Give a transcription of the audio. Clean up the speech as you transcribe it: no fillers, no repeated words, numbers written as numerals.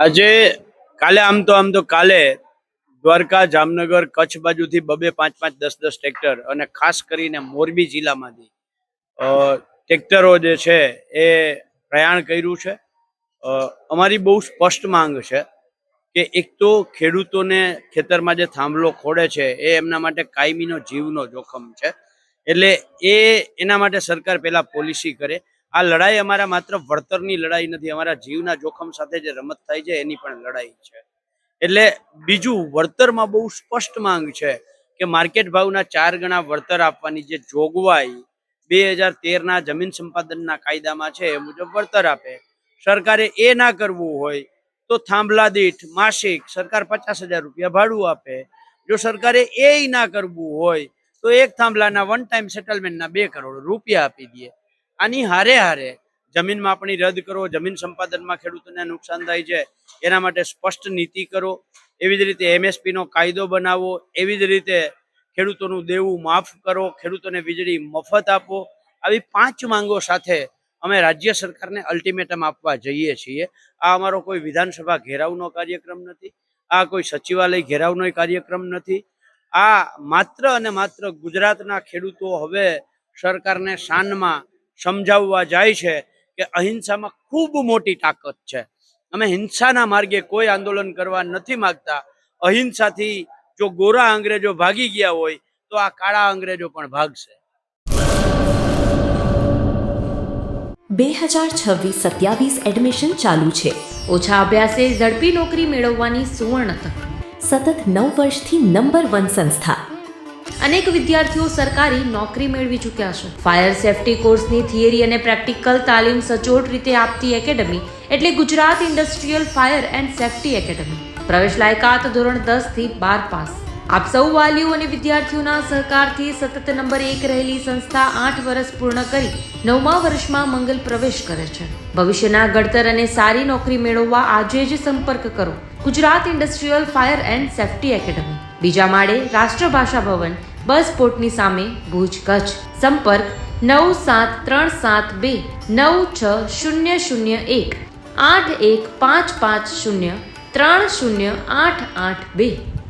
આજે આમ તો કાલે દ્વારકા, જામનગર, કચ્છ બાજુથી બબે 5-5, 10-10 ટ્રેક્ટર અને ખાસ કરીને મોરબી જિલ્લામાંથી ટ્રેક્ટરો જે છે એ પ્રયાણ કર્યું છે. અમારી બહુ સ્પષ્ટ માંગ છે કે એક તો ખેડૂતોને ખેતરમાં જે થાંભલો ખોડે છે એ એમના માટે કાયમીનો જીવનો જોખમ છે. એટલે એના માટે સરકાર પહેલા પોલિસી કરે. આ લડાઈ અમારા માત્ર વળતરની લડાઈ નથી, અમારા જીવના જોખમ સાથે જે રમત થાય છે એની પણ લડાઈ છે. એટલે બીજું, વળતરમાં બહુ સ્પષ્ટ માંગ છે કે માર્કેટ ભાવના 4 ગણા વળતર આપવાની જે જોગવાઈ 2013ના જમીન સંપાદનના કાયદામાં છે એ મુજબ વળતર આપે. સરકારે એ ના કરવું હોય તો થાંભલા દીઠ માસિક સરકાર 50,000 રૂપિયા ભાડું આપે. જો સરકારે એ ના કરવું હોય તો એક થાંભલાના વન ટાઈમ સેટલમેન્ટના 2 કરોડ રૂપિયા આપી દે. આની હારે જમીન માપણી રદ કરો, જમીન સંપાદનમાં ખેડૂતોને નુકસાન થાય છે એના માટે સ્પષ્ટ નીતિ કરો. એવી જ રીતે MSP નો કાયદો બનાવો. એવી જ રીતે ખેડૂતોનું દેવું માફ કરો, ખેડૂતોને વીજળી મફત આપો. આવી 5 માંગો સાથે અમે રાજ્ય સરકારને અલ્ટિમેટમ આપવા જઈએ છીએ. આ અમારો કોઈ વિધાનસભા ઘેરાવનો કાર્યક્રમ નથી, આ કોઈ સચિવાલય ઘેરાવનો કાર્યક્રમ નથી. આ માત્ર અને માત્ર ગુજરાતના ખેડૂતો હવે સરકારને શાનમાં સમજાવવા જાય છે કે અહિંસામાં ખૂબ મોટી તાકાત છે. અમે હિંસાના માર્ગે કોઈ આંદોલન કરવા નથી માંગતા. અહિંસાથી જો ગોરા અંગ્રેજો ભાગી ગયા હોય તો આ કાળા અંગ્રેજો પણ ભાગશે. 2026-27 એડમિશન ચાલુ છે. ઓછા અભ્યાસે ઝડપી નોકરી મેળવવાની સુવર્ણ તક. સતત 9 વર્ષથી નંબર 1 સંસ્થા. અનેક વિદ્યાર્થીઓ સરકારી નોકરી મેળવી ચૂક્યા છે. ફાયર સેફટી કોર્સની થિયરી અને પ્રેક્ટિકલ તાલીમ સચોટ રીતે આપતી એકેડમી એટલે Gujarat industrial fire and safety academy. પ્રવેશ લાયકાત ધોરણ 10 થી 12 પાસ. આપ સૌ વાલીઓ અને વિદ્યાર્થીઓના સહકારથી સતત નંબર 1 રહેલી સંસ્થા 8 વર્ષ પૂર્ણ કરી 9મા વર્ષમાં મંગલ પ્રવેશ કરે છે. ભવિષ્યના ઘડતર અને સારી નોકરી મેળવવા આજે જ સંપર્ક કરો Gujarat industrial fire and safety academy, બીજા માળે રાષ્ટ્રભાષા ભવન, બસ પોર્ટની સામે, ભુજ, કચ્છ. સંપર્ક 9737296001 8155030882.